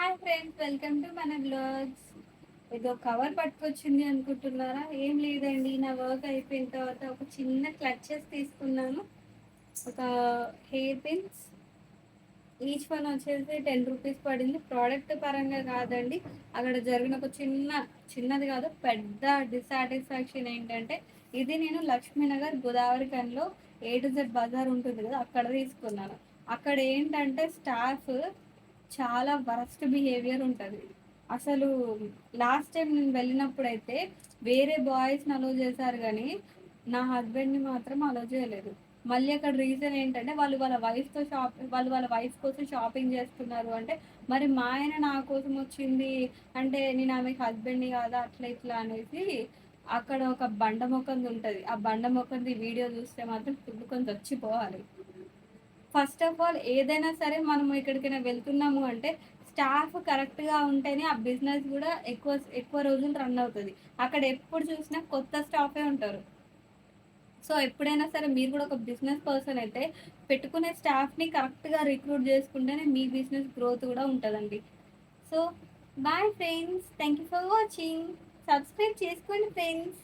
Hi friends, welcome to మన blogs. ఏదో cover పట్టుకొచ్చింది అనుకుంటున్నారా? ఏం లేదండి, నా వర్క్ అయిపోయిన తర్వాత ఒక చిన్న క్లచెస్ తీసుకున్నాను. ఒక హెయిర్ పిన్స్, ఈచ్ వన్ వచ్చేసి 10 రూపీస్ పడింది. ప్రోడక్ట్ పరంగా కాదండి, అక్కడ జరిగిన ఒక చిన్నది కాదు, పెద్ద డిసాటిస్ఫాక్షన్ ఏంటంటే, ఇది నేను Lakshmi Nagar Godavari ఖనిలో A to Z Bazar ఉంటుంది కదా, అక్కడ తీసుకున్నాను. అక్కడ ఏంటంటే స్టాఫ్ చాలా వరస్ట్ బిహేవియర్ ఉంటుంది అసలు. లాస్ట్ టైం నేను వెళ్ళినప్పుడైతే వేరే బాయ్స్ని అలో చేశారు కానీ నా హస్బెండ్ని మాత్రం అలో చేయలేదు. మళ్ళీ అక్కడ రీజన్ ఏంటంటే వాళ్ళు వాళ్ళ వైఫ్ కోసం షాపింగ్ చేస్తున్నారు అంటే, మరి మా ఆయన నా కోసం వచ్చింది అంటే నేను ఆమెకి హస్బెండ్ని కాదా, అట్లా ఇట్లా అనేసి. అక్కడ ఒక బండ మొక్కంది ఉంటుంది, ఆ బండ మొక్కంది వీడియో చూస్తే మాత్రం తుడుకొని చచ్చిపోవాలి. ఫస్ట్ ఆఫ్ ఆల్ ఏదైనా సరే మనం ఎక్కడికైనా వెళ్తున్నాము అంటే స్టాఫ్ కరెక్ట్గా ఉంటేనే ఆ బిజినెస్ కూడా ఎక్కువ ఎక్కువ రోజులు రన్ అవుతుంది. అక్కడ ఎప్పుడు చూసినా కొత్త స్టాఫే ఉంటారు. సో ఎప్పుడైనా సరే మీరు కూడా ఒక బిజినెస్ పర్సన్ అయితే పెట్టుకునే స్టాఫ్ని కరెక్ట్గా రిక్రూట్ చేసుకుంటేనే మీ బిజినెస్ గ్రోత్ కూడా ఉంటుందండి. So bye friends, thank you for watching. Subscribe చేసుకోండి ఫ్రెండ్స్.